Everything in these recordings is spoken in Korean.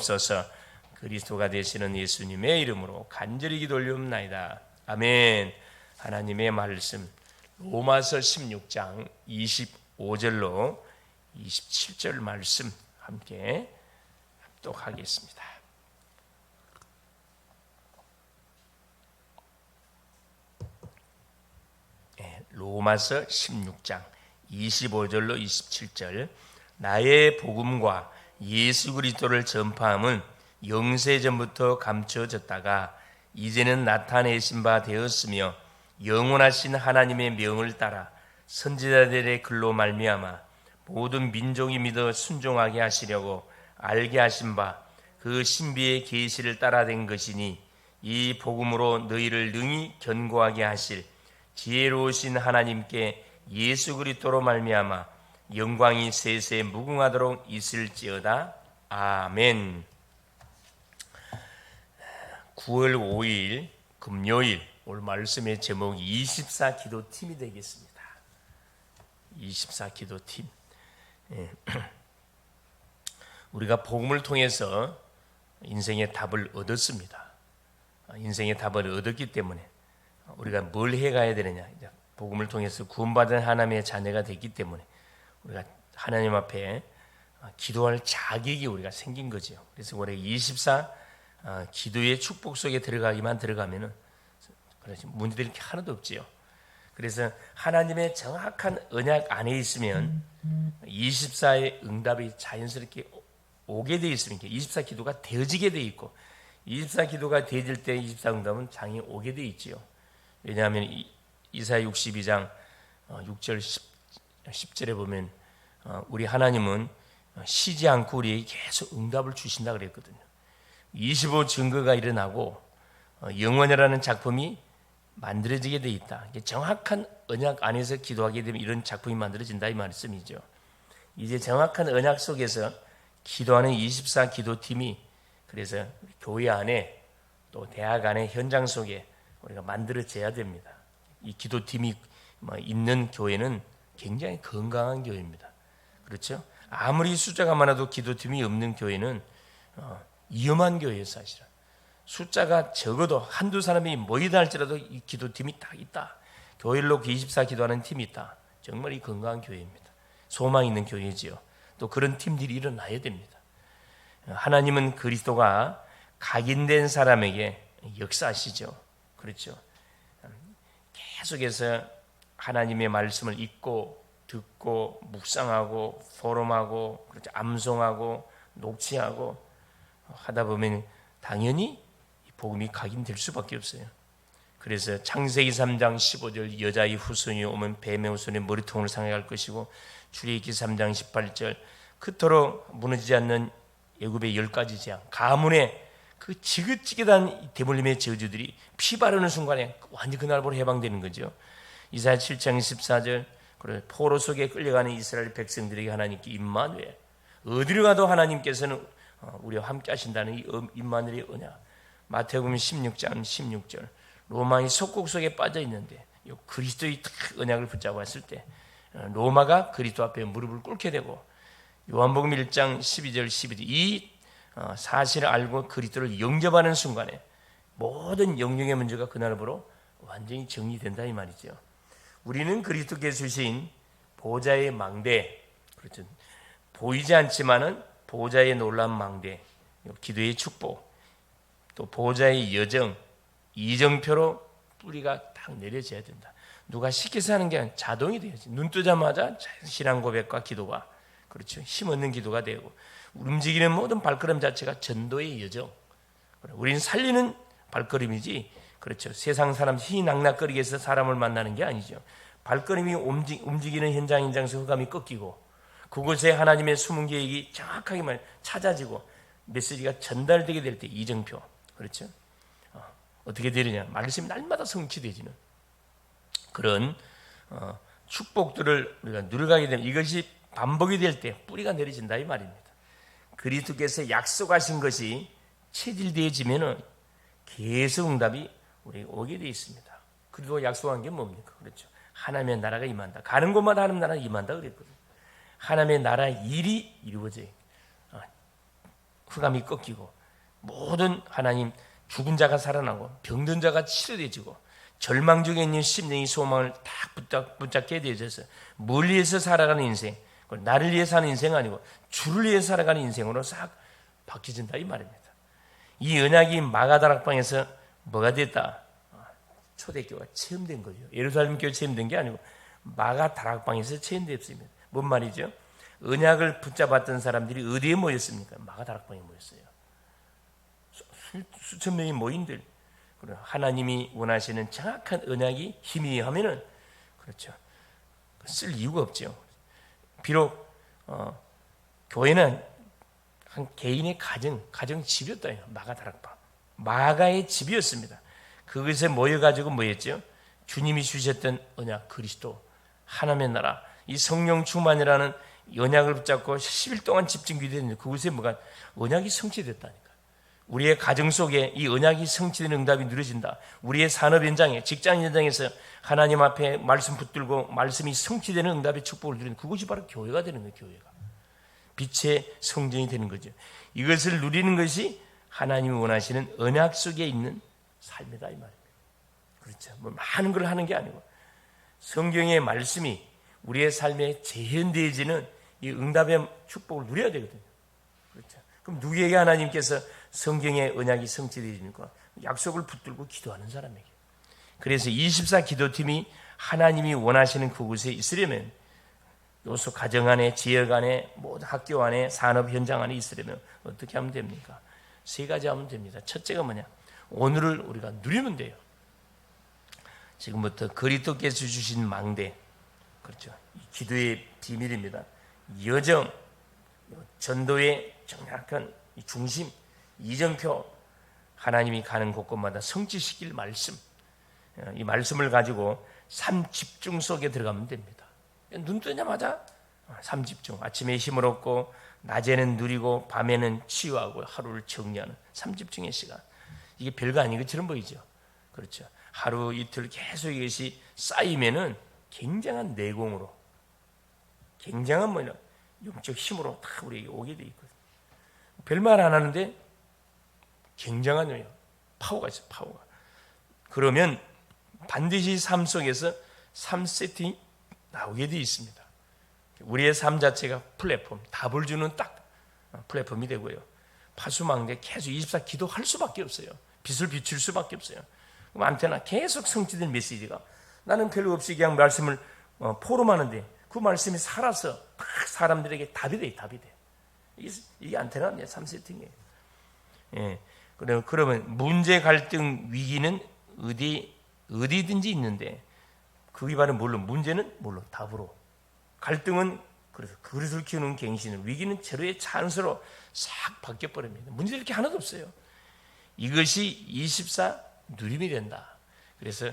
주옵소서. 그리스도가 되시는 예수님의 이름으로 간절히 기도 올리옵나이다. 아멘. 하나님의 말씀 로마서 16장 25절로 27절 말씀 함께 합독하겠습니다. 로마서 16장 25절로 27절. 나의 복음과 예수 그리스도를 전파함은 영세전부터 감춰졌다가 이제는 나타내신 바 되었으며 영원하신 하나님의 명을 따라 선지자들의 글로 말미암아 모든 민족이 믿어 순종하게 하시려고 알게 하신 바 그 신비의 계시를 따라 된 것이니 이 복음으로 너희를 능히 견고하게 하실 지혜로우신 하나님께 예수 그리스도로 말미암아 영광이 세세 무궁하도록 있을지어다. 아멘. 9월 5일 금요일 오늘 말씀의 제목이 24 기도팀이 되겠습니다. 24 기도팀. 우리가 복음을 통해서 인생의 답을 얻었습니다. 인생의 답을 얻었기 때문에 우리가 뭘 해가야 되느냐. 복음을 통해서 구원받은 하나님의 자녀가 됐기 때문에 우리가 하나님 앞에 기도할 자격이 우리가 생긴 거죠. 그래서 우리가 24 기도의 축복 속에 들어가면은 문제들이 이렇게 하나도 없지요. 그래서 하나님의 정확한 언약 안에 있으면 24의 응답이 자연스럽게 오게 되어 있으니까 24 기도가 되어지게 되어 있고 24 기도가 되어질 때 24 응답은 장이 오게 되어 있지요. 왜냐하면 이사야 62장 6절 10절에 보면 우리 하나님은 쉬지 않고 우리에게 계속 응답을 주신다 그랬거든요. 25 증거가 일어나고 영원이라는 작품이 만들어지게 돼 있다. 정확한 언약 안에서 기도하게 되면 이런 작품이 만들어진다 이 말씀이죠. 이제 정확한 언약 속에서 기도하는 24 기도팀이 그래서 교회 안에 또 대학 안에 현장 속에 우리가 만들어져야 됩니다. 이 기도팀이 있는 교회는 굉장히 건강한 교회입니다. 그렇죠? 아무리 숫자가 많아도 기도팀이 없는 교회는 위험한 교회예요. 사실은 숫자가 적어도 한두 사람이 모이다 할지라도 이 기도팀이 딱 있다. 교회를 놓고 24 기도하는 팀이 있다. 정말 이 건강한 교회입니다. 소망 있는 교회지요. 또 그런 팀들이 일어나야 됩니다. 하나님은 그리스도가 각인된 사람에게 역사하시죠. 그렇죠? 계속해서 하나님의 말씀을 읽고 듣고 묵상하고 포럼하고 그렇죠? 암송하고 녹취하고 하다 보면 당연히 복음이 각인될 수밖에 없어요. 그래서 창세기 3장 15절 여자의 후손이 오면 뱀의 후손의 머리통을 상해할 것이고 출애굽기 3장 18절 그토록 무너지지 않는 애굽의 10가지 재앙 가문의 그 지긋지긋한 대물림의 저주들이 피 바르는 순간에 완전 그날부로 해방되는 거죠. 이사야 7장 14절 포로 속에 끌려가는 이스라엘 백성들에게 하나님께 임마누엘 어디로 가도 하나님께서는 우리와 함께 하신다는 이 임마누엘의 언약. 마태복음 16장 16절 로마의 속국 속에 빠져 있는데 그리스도의 언약을 붙잡았을 때 로마가 그리스도 앞에 무릎을 꿇게 되고 요한복음 1장 12절 12절 이 사실을 알고 그리스도를 영접하는 순간에 모든 영역의 문제가 그날부로 완전히 정리된다 이 말이죠. 우리는 그리스도께서 주신 보좌의 망대, 그렇죠. 보이지 않지만은 보좌의 놀라운 망대, 기도의 축복, 또 보좌의 여정, 이정표로 뿌리가 딱 내려져야 된다. 누가 시켜서 하는 게 아니라 자동이 돼야지. 눈 뜨자마자 신앙 고백과 기도가 그렇죠. 힘없는 기도가 되고 움직이는 모든 발걸음 자체가 전도의 여정. 우리는 살리는 발걸음이지. 그렇죠. 세상 사람 희낙낙거리게 해서 사람을 만나는 게 아니죠. 발걸음이 움직이는 현장 흑암이 꺾이고 그곳에 하나님의 숨은 계획이 정확하게 찾아지고 메시지가 전달되게 될 때 이정표. 그렇죠. 어떻게 되느냐. 말씀이 날마다 성취되지는 그런 축복들을 우리가 누려가게 되면 이것이 반복이 될 때 뿌리가 내려진다 이 말입니다. 그리스도께서 약속하신 것이 체질되어지면은 계속 응답이 우리에게 오게 되어 있습니다. 그리고 약속한 게 뭡니까? 그렇죠. 하나님의 나라가 임한다. 가는 곳마다 하나님의 나라가 임한다 그랬거든요. 하나님의 나라의 일이 이루어져요. 흑암이 꺾이고 모든 하나님 죽은 자가 살아나고 병든 자가 치료되지고 절망 중에 있는 심령이 소망을 딱 붙잡게 되어져서 멀리에서 살아가는 인생, 나를 위해 사는 인생 아니고 주를 위해 살아가는 인생으로 싹 바뀌어진다 이 말입니다. 이 언약이 마가다락방에서 뭐가 됐다? 초대교회가 체험된 거죠. 예루살렘 교회 체험된 게 아니고 마가다락방에서 체험됐습니다. 뭔 말이죠? 언약을 붙잡았던 사람들이 어디에 모였습니까? 마가다락방에 모였어요. 수천 명이 모인들. 하나님이 원하시는 정확한 언약이 희미하면은 그렇죠. 쓸 이유가 없죠. 비록 교회는 한 개인의 가정 집이었다. 마가다락방. 마가의 집이었습니다. 그것에 모여가지고 뭐였죠? 주님이 주셨던 언약 그리스도 하나님의 나라 이 성령 충만이라는 언약을 붙잡고 10일 동안 집중 기도했는데 그것에 뭐가 언약이 성취됐다니까. 우리의 가정 속에 이 언약이 성취되는 응답이 누려진다. 우리의 산업 현장에 직장 현장에서 하나님 앞에 말씀 붙들고 말씀이 성취되는 응답의 축복을 누리는 그것이 바로 교회가 되는 거예요. 교회가 빛의 성전이 되는 거죠. 이것을 누리는 것이 하나님이 원하시는 언약 속에 있는 삶이다 이 말입니다. 그렇죠. 뭐 많은 걸 하는 게 아니고 성경의 말씀이 우리의 삶에 재현되어지는 이 응답의 축복을 누려야 되거든요. 그렇죠. 그럼 누구에게 하나님께서 성경의 언약이 성취되어집니까? 약속을 붙들고 기도하는 사람에게. 그래서 24 기도팀이 하나님이 원하시는 그곳에 있으려면 요소 가정 안에, 지역 안에, 모든 학교 안에, 산업 현장 안에 있으려면 어떻게 하면 됩니까? 세 가지 하면 됩니다. 첫째가 뭐냐? 오늘을 우리가 누리면 돼요. 지금부터 그리스도께서 주신 망대, 그렇죠. 기도의 비밀입니다. 여정, 전도의 정확한 중심, 이정표, 하나님이 가는 곳곳마다 성취시킬 말씀, 이 말씀을 가지고 삶 집중 속에 들어가면 됩니다. 눈 뜨자마자 삶 집중, 아침에 힘을 얻고 낮에는 누리고 밤에는 치유하고 하루를 정리하는 삶 집중의 시간. 이게 별거 아닌 것처럼 보이죠. 그렇죠. 하루 이틀 계속 이것이 쌓이면은 굉장한 내공으로, 굉장한 영적 힘으로 다 우리에게 오게 돼 있거든요. 별말 안 하는데 굉장한 파워가 있어요. 파워가. 그러면 반드시 삶 속에서 삶 세팅이 나오게 돼 있습니다. 우리의 삶 자체가 플랫폼, 답을 주는 딱 플랫폼이 되고요. 파수망대 계속 24 기도할 수밖에 없어요. 빛을 비출 수밖에 없어요. 그럼 안테나 계속 성취된 메시지가 나는 별로 없이 그냥 말씀을 포럼하는데 그 말씀이 살아서 막 사람들에게 답이 돼. 이게 안테나입니다. 3세팅이에요. 예. 그러면 문제, 갈등, 위기는 어디든지 있는데 그게 바로 물론 문제는 물론 답으로, 갈등은 그래서 그릇을 키우는 갱신을, 위기는 제로의 찬스로 싹 바뀌어버립니다. 문제 이렇게 하나도 없어요. 이것이 24 누림이 된다. 그래서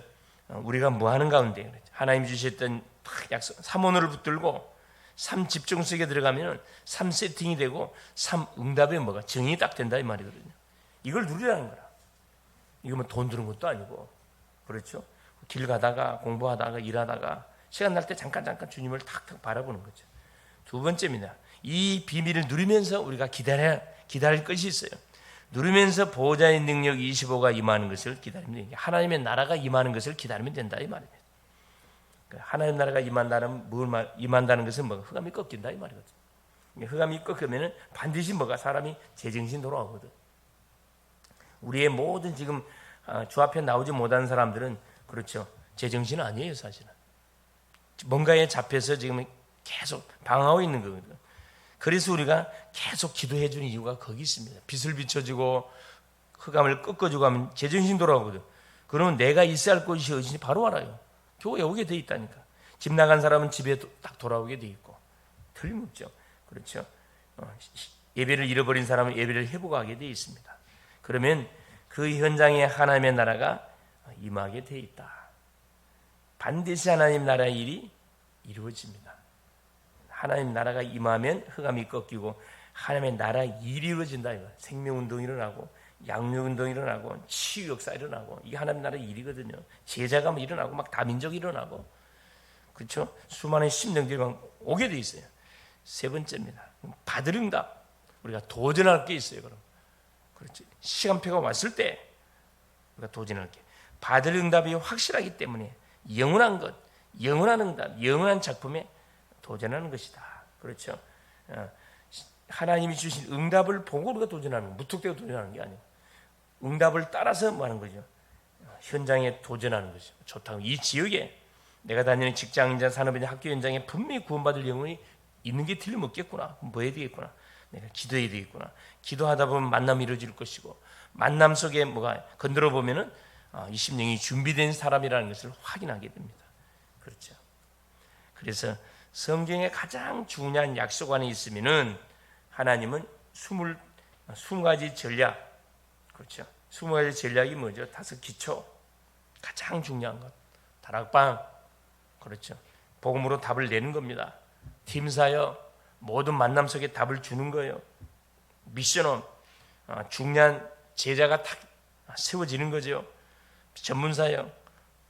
우리가 뭐 하는 가운데 하나님이 주셨던 약속 3원을 붙들고 3 집중 속에 들어가면 3 세팅이 되고 3 응답에 뭐가 정이 딱 된다 이 말이거든요. 이걸 누리라는 거라. 이거 뭐 돈 드는 것도 아니고, 그렇죠? 길 가다가 공부하다가 일하다가 시간 날 때 잠깐 주님을 탁탁 바라보는 거죠. 두 번째입니다. 이 비밀을 누리면서 우리가 기다릴 것이 있어요. 누리면서 보호자의 능력 25가 임하는 것을 기다리면 됩니다. 하나님의 나라가 임하는 것을 기다리면 된다 이 말입니다. 하나님 나라가 임한다는 것은 뭐가 흑암이 꺾인다 이 말이거든요. 흑암이 꺾으면 반드시 뭐가 사람이 제정신 돌아오거든. 우리의 모든 지금 주 앞에 나오지 못하는 사람들은 그렇죠. 제정신 아니에요 사실은. 뭔가에 잡혀서 지금 계속 방황하고 있는 거거든요. 그래서 우리가 계속 기도해 주는 이유가 거기 있습니다. 빛을 비춰주고 흑암을 꺾어주고 하면 제정신 돌아오거든. 그러면 내가 있어야 할 곳이 어디인지 바로 알아요. 교회에 오게 돼 있다니까. 집 나간 사람은 집에 딱 돌아오게 돼 있고 틀림없죠. 그렇죠. 예배를 잃어버린 사람은 예배를 회복하게 돼 있습니다. 그러면 그 현장에 하나님의 나라가 임하게 돼 있다. 반드시 하나님 나라의 일이 이루어집니다. 하나님 나라가 임하면 흑암이 꺾이고 하나님의 나라 일이 이루어진다. 생명운동이 일어나고 양육운동이 일어나고 치유 역사 일어나고 이게 하나님 나라의 일이거든요. 제자가 일어나고 막 다민족이 일어나고 그렇죠. 수많은 심령들이 막 오게 돼 있어요. 세 번째입니다. 받을 응답. 우리가 도전할 게 있어요. 그럼 그렇지. 시간표가 왔을 때 우리가 도전할 게, 받을 응답이 확실하기 때문에 영원한 것, 영원한 응답, 영원한 작품에 도전하는 것이다. 그렇죠. 하나님이 주신 응답을 보고 우리가 도전하는 거, 무턱대고 도전하는 게 아니고 응답을 따라서 뭐 하는 거죠. 현장에 도전하는 거죠. 좋다고. 이 지역에 내가 다니는 직장이나 산업이나 학교 현장에 분명히 구원받을 영혼이 있는 게 틀림없겠구나. 뭐 해야 되겠구나. 내가 기도해야 되겠구나. 기도하다 보면 만남이 이루어질 것이고, 만남 속에 뭐가 건드려 보면은 이 심령이 준비된 사람이라는 것을 확인하게 됩니다. 그렇죠. 그래서 성경에 가장 중요한 약속 안에 있으면은 하나님은 20가지 전략, 그렇죠. 20가지 전략이 뭐죠? 5기초. 가장 중요한 것. 다락방, 그렇죠. 복음으로 답을 내는 겁니다. 팀 사역, 모든 만남 속에 답을 주는 거예요. 미션은 중요한 제자가 딱 세워지는 거죠. 전문 사역,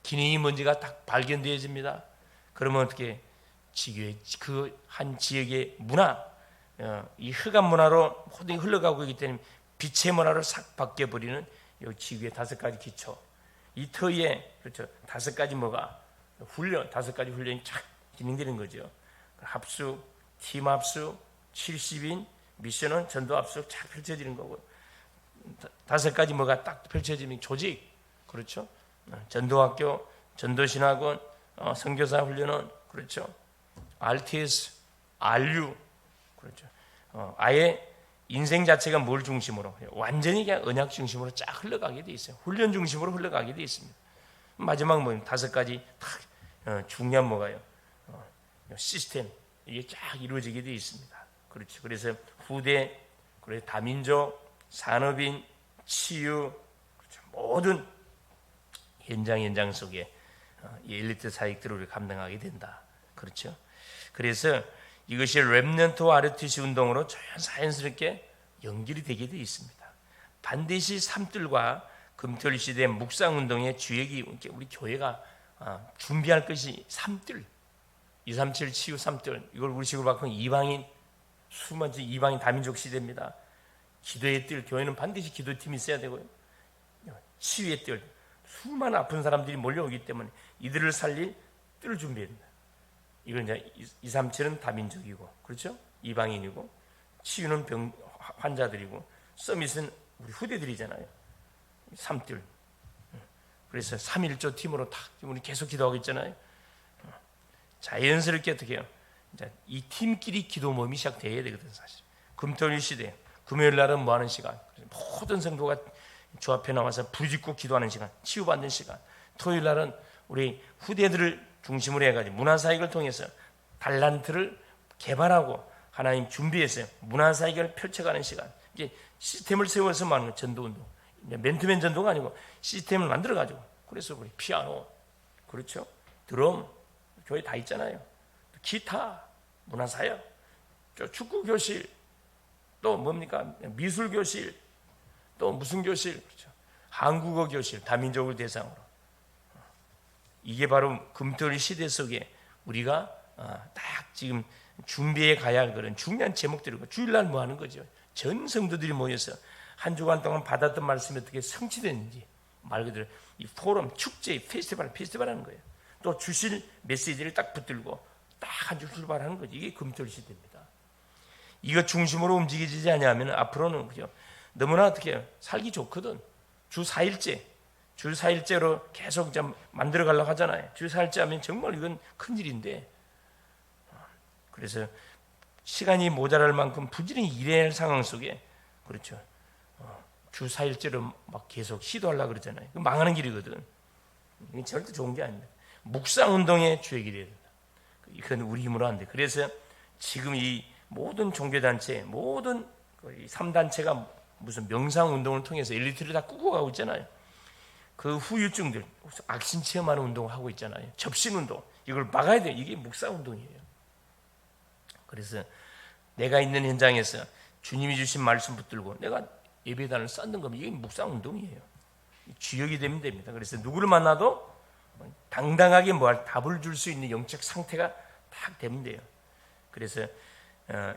기능이 뭔지가 딱 발견되어집니다. 그러면 어떻게 그 한 지역의 문화, 이 흑암 문화로 모든 게 흘러가고 있기 때문에 빛의 문화로 싹 바뀌어버리는 이 지구의 5가지 기초. 이 터에 그렇죠. 5가지 뭐가 훈련, 5가지 훈련이 쫙 진행되는 거죠. 합숙, 팀 합숙, 70인 미션은 전도 합숙 쫙 펼쳐지는 거고, 5가지 뭐가 딱 펼쳐지는 조직, 그렇죠. 전도학교, 전도신학원, 선교사 훈련은 그렇죠. RTS, RU, 그렇죠. 아예 인생 자체가 뭘 중심으로, 완전히 그냥 언약 중심으로 쫙 흘러가게 돼 있어요. 훈련 중심으로 흘러가게 돼 있습니다. 마지막 뭐 5가지 딱 중요한 뭐가요? 시스템, 이게 쫙 이루어지게 돼 있습니다. 그렇죠. 그래서 후대, 그래서 다민족, 산업인, 치유, 그렇죠. 모든 현장 속에 이 엘리트 사역들을 우리가 감당하게 된다. 그렇죠. 그래서 이것이 렘넌트 RTC 운동으로 자연스럽게 연결이 되게 되어 있습니다. 반드시 삼뜰과 금토일 시대 묵상 운동의 주역이 우리 교회가 준비할 것이 삼뜰, 237 치유 삼뜰. 이걸 우리식으로 바꾸면 이방인, 수많은 이방인 다민족 시대입니다. 기도의 뜰, 교회는 반드시 기도팀이 있어야 되고요. 치유의 뜰, 수많은 아픈 사람들이 몰려오기 때문에 이들을 살릴 뜰을 준비해야 된다. 이걸 이제 237은 다민족이고, 그렇죠? 이방인이고, 치유는 환자들이고, 서밋은 우리 후대들이잖아요. 3뜰. 그래서 3.1조 팀으로 딱 우리 계속 기도하고 있잖아요. 자연스럽게 어떻게 해요? 이제 이 팀끼리 기도 모임이 시작돼야 되거든, 사실. 금토일 시대, 금요일 날은 뭐 하는 시간? 모든 성도가 주 앞에 나와서 부르짖고 기도하는 시간, 치유받는 시간. 토요일 날은 우리 후대들을 중심으로 해가지고 문화사역을 통해서 달란트를 개발하고 하나님 준비해서 문화사역을 펼쳐가는 시간. 이게 시스템을 세워서 말하는 전도운동. 맨투맨 전도가 아니고 시스템을 만들어가지고. 그래서 우리 피아노, 그렇죠? 드럼, 교회 다 있잖아요. 기타, 문화사역, 축구교실, 또 뭡니까? 미술교실, 또 무슨 교실, 그렇죠? 한국어 교실, 다민족을 대상으로. 이게 바로 금토일 시대 속에 우리가 딱 지금 준비해 가야 할 그런 중요한 제목들이고, 주일날 뭐 하는 거죠? 전 성도들이 모여서 한 주간 동안 받았던 말씀이 어떻게 성취됐는지, 말 그대로 이 포럼, 축제, 페스티벌 하는 거예요. 또 주실 메시지를 딱 붙들고 딱 한 주 출발하는 거죠. 이게 금토일 시대입니다. 이거 중심으로 움직이지 않으면 앞으로는 그죠? 너무나 어떻게 해요? 살기 좋거든. 주 4일째로 계속 만들어 가려고 하잖아요. 주 4일째 하면 정말 이건 큰일인데, 그래서 시간이 모자랄 만큼 부지런히 일해야 할 상황 속에, 그렇죠, 주 4일째로 막 계속 시도하려고 그러잖아요. 망하는 길이거든. 이게 절대 좋은 게 아닙니다. 묵상 운동의 주역이 돼야 된다. 이건 우리 힘으로 안 돼. 그래서 지금 이 모든 종교단체, 모든 3단체가 무슨 명상 운동을 통해서 엘리트를 다 꾸고 가고 있잖아요. 그 후유증들, 악신 체험하는 운동을 하고 있잖아요. 접신 운동, 이걸 막아야 돼요. 이게 묵상 운동이에요. 그래서 내가 있는 현장에서 주님이 주신 말씀 붙들고 내가 예배단을 쌓는 거면 이게 묵상 운동이에요. 주역이 되면 됩니다. 그래서 누구를 만나도 당당하게 답을 줄 수 있는 영적 상태가 딱 되면 돼요. 그래서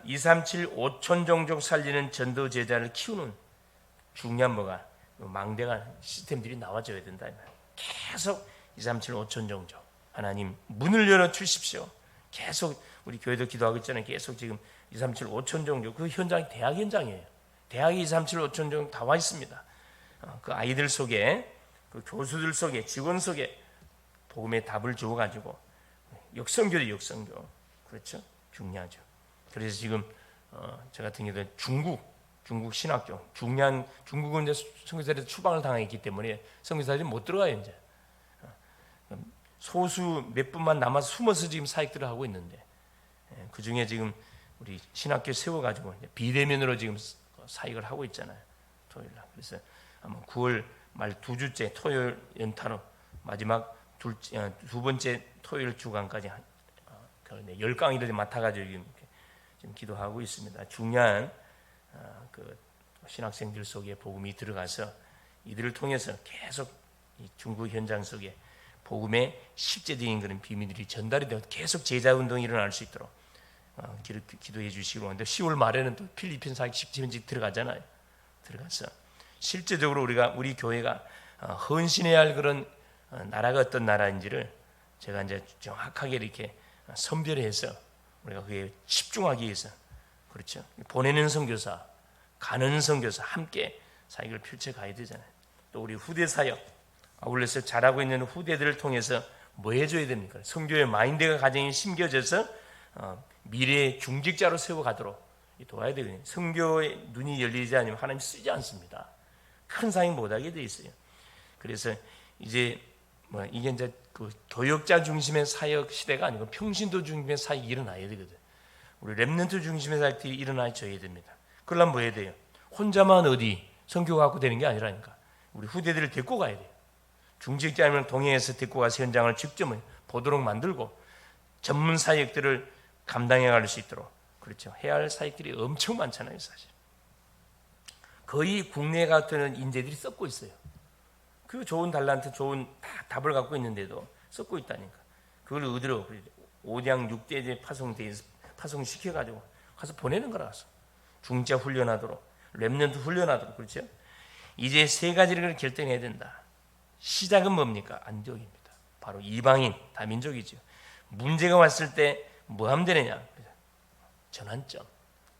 237 5천 종족 살리는 전도 제자를 키우는 중요한 뭐가 망대가 시스템들이 나와줘야 된다. 계속 237 5천 종족 하나님 문을 열어 주십시오. 계속 우리 교회도 기도하고 있잖아요. 계속 지금 237 5천 종족 그 현장이 대학 현장이에요. 대학이 237 5천 종족 다 와 있습니다. 그 아이들 속에 그 교수들 속에 직원 속에 복음의 답을 주어가지고 역성교도 역성교 그렇죠 중요하죠. 그래서 지금 저 같은 경우는 중국 신학교 중국은 이제 선교사들이 추방을 당했기 때문에 선교사들이 못 들어가요. 이제 소수 몇 분만 남아서 숨어서 지금 사역들을 하고 있는데 그 중에 지금 우리 신학교 세워가지고 비대면으로 지금 사역을 하고 있잖아요. 토요일날. 그래서 아마 9월 말 두 주째 토요일 연타로 마지막 두 번째 토요일 주간까지 10강의를 맡아가지고 지금 기도하고 있습니다. 중요한 그 신학생들 속에 복음이 들어가서 이들을 통해서 계속 이 중국 현장 속에 복음의 실제적인 그런 비밀들이 전달이 되어 계속 제자 운동이 일어날 수 있도록 기도해 주시고 근데 10월 말에는 또 필리핀 사역 집회지 들어가잖아요. 들어가서 실제적으로 우리 교회가 헌신해야 할 그런 나라가 어떤 나라인지를 제가 이제 정확하게 이렇게 선별해서 우리가 그에 집중하기 위해서 그렇죠. 보내는 선교사, 가는 선교사 함께 사역을 펼쳐가야 되잖아요. 또 우리 후대 사역, 아울렛에서 잘하고 있는 후대들을 통해서 뭐 해줘야 됩니까? 선교의 마인드가 가정에 심겨져서 미래의 중직자로 세워가도록 도와야 되거든요. 선교의 눈이 열리지 않으면 하나님 쓰지 않습니다. 큰 사역 못하게 돼 있어요. 그래서 이제 이게 이제 그 교역자 중심의 사역 시대가 아니고 평신도 중심의 사역이 일어나야 되거든. 우리 렘넌트 중심의 사역들이 일어나줘야 됩니다. 그러려면 뭐 해야 돼요? 혼자만 어디 선교 갖고 되는 게 아니라니까. 우리 후대들을 데리고 가야 돼요. 중직자면 동행해서 데리고 가서 현장을 직접 보도록 만들고 전문 사역들을 감당해 갈 수 있도록 그렇죠. 해야 할 사역들이 엄청 많잖아요, 사실. 거의 국내 같은 인재들이 썩고 있어요. 그 좋은 달란트, 좋은 답을 갖고 있는데도 썩고 있다니까. 그걸 의대로 5장 6대에 파송시켜가지고 가서 보내는 거라서 중자 훈련하도록, 렘넌트 훈련하도록 그렇죠. 이제 세 가지를 결정해야 된다. 시작은 뭡니까? 안디옥입니다. 바로 이방인, 다민족이죠. 문제가 왔을 때 뭐 하면 되느냐? 전환점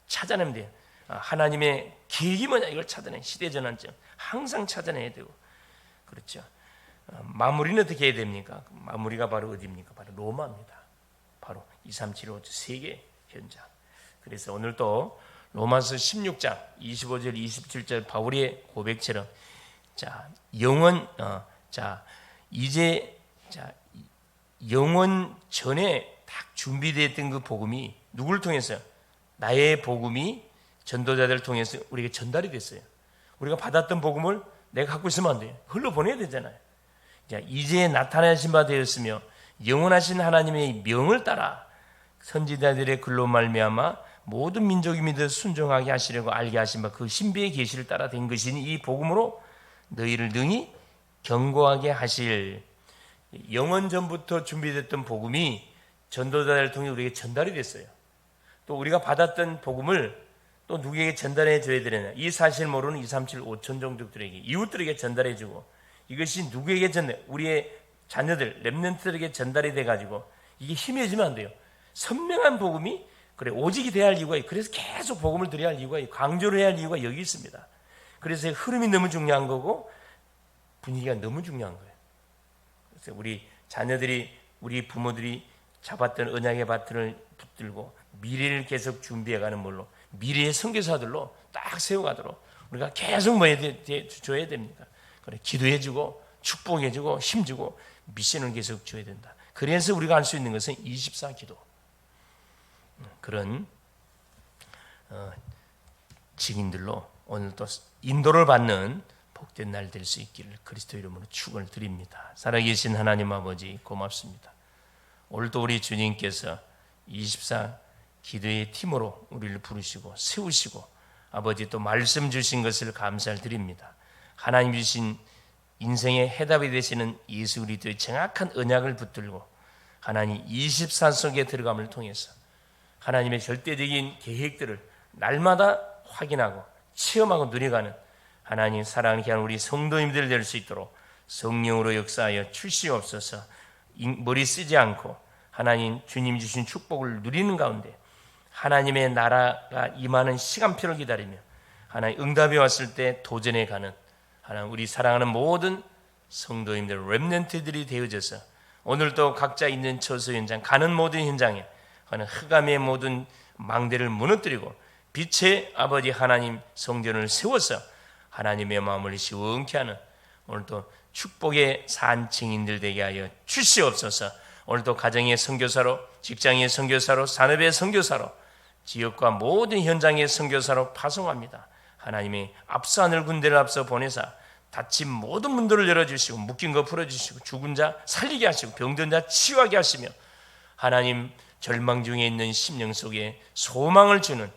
찾아내면 돼요. 하나님의 계획이 뭐냐 이걸 찾아내. 시대 전환점 항상 찾아내야 되고 그렇죠. 마무리는 어떻게 해야 됩니까? 마무리가 바로 어디입니까? 바로 로마입니다. 바로 2375 세계 현장. 그래서 오늘 또 로마서 16장 25절 27절 바울의 고백처럼 영원 전에 딱 준비되었던 그 복음이 누구를 통해서 나의 복음이 전도자들을 통해서 우리에게 전달이 됐어요. 우리가 받았던 복음을 내가 갖고 있으면 안 돼요. 흘러보내야 되잖아요. 이제 나타나신 바 되었으며 영원하신 하나님의 명을 따라 선지자들의 글로 말미암아 모든 민족이 믿어 순종하게 하시려고 알게 하신 바 그 신비의 계시를 따라 된 것이니 이 복음으로 너희를 능히 견고하게 하실. 영원 전부터 준비됐던 복음이 전도자를 통해 우리에게 전달이 됐어요. 또 우리가 받았던 복음을 또 누구에게 전달해 줘야 되느냐. 이 사실 모르는 237 5천 종족들에게 이웃들에게 전달해 주고 이것이 누구에게 우리의 자녀들 렘넌트들에게 전달이 돼가지고 이게 희미해지면 안 돼요. 선명한 복음이 그래 오직이 돼야 할 이유가 있고 그래서 계속 복음을 드려야 할 이유가 있고 강조를 해야 할 이유가 여기 있습니다. 그래서 흐름이 너무 중요한 거고 분위기가 너무 중요한 거예요. 그래서 우리 자녀들이 우리 부모들이 잡았던 언약의 바트를 붙들고 미래를 계속 준비해가는 걸로 미래의 선교사들로 딱 세워가도록 우리가 계속 뭐 줘야 됩니까? 그래 기도해주고 축복해주고 힘주고 미션을 계속 줘야 된다. 그래서 우리가 할 수 있는 것은 24기도 그런 증인들로 오늘 또 인도를 받는 복된 날 될 수 있기를 그리스도 이름으로 축원을 드립니다. 살아계신 하나님 아버지 고맙습니다. 오늘도 우리 주님께서 24 기도의 팀으로 우리를 부르시고 세우시고 아버지 또 말씀 주신 것을 감사를 드립니다. 하나님 주신 인생의 해답이 되시는 예수 그리스도의 정확한 언약을 붙들고 하나님 24 속에 들어감을 통해서 하나님의 절대적인 계획들을 날마다 확인하고 체험하고 누려가는 하나님 사랑을 향한 우리 성도님들 될 수 있도록 성령으로 역사하여 주시옵소서. 머리 쓰지 않고 하나님 주님 주신 축복을 누리는 가운데 하나님의 나라가 임하는 시간표를 기다리며 하나님 응답이 왔을 때 도전해 가는 하나님 우리 사랑하는 모든 성도님들 렘넌트들이 되어져서 오늘도 각자 있는 처소 현장 가는 모든 현장에 하는 흑암의 모든 망대를 무너뜨리고 빛의 아버지 하나님 성전을 세워서 하나님의 마음을 시원케 하는 오늘도 축복의 산 증인들 되게 하여 주시옵소서. 오늘도 가정의 선교사로, 직장의 선교사로, 산업의 선교사로, 지역과 모든 현장의 선교사로 파송합니다. 하나님의 앞서 하늘 군대를 앞서 보내사 닫힌 모든 문들을 열어주시고 묶인 거 풀어주시고 죽은 자 살리게 하시고 병든 자 치유하게 하시며 하나님 절망 중에 있는 심령 속에 소망을 주는,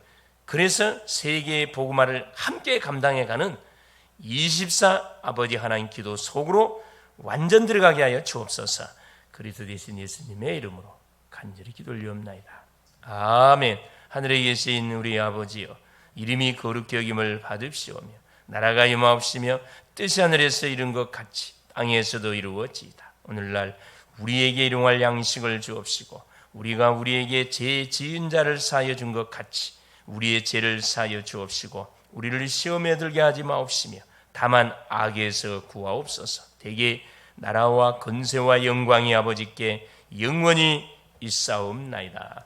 그래서 세계의 복음화를 함께 감당해가는 24 아버지 하나님 기도 속으로 완전 들어가게 하여 주옵소서. 그리스도 되신 예수님의 이름으로 간절히 기도 올리옵나이다. 아멘. 하늘에 계신 우리 아버지여, 이름이 거룩히 여김을 받으시오며 나라가 임하옵시며 뜻이 하늘에서 이룬 것 같이 땅에서도 이루어지이다. 오늘날 우리에게 일용할 양식을 주옵시고 우리가 우리에게 죄 지은 자를 사하여 준 것 같이 우리의 죄를 사하여 주옵시고 우리를 시험에 들게 하지 마옵시며 다만 악에서 구하옵소서. 대개 나라와 권세와 영광이 아버지께 영원히 있사옵나이다.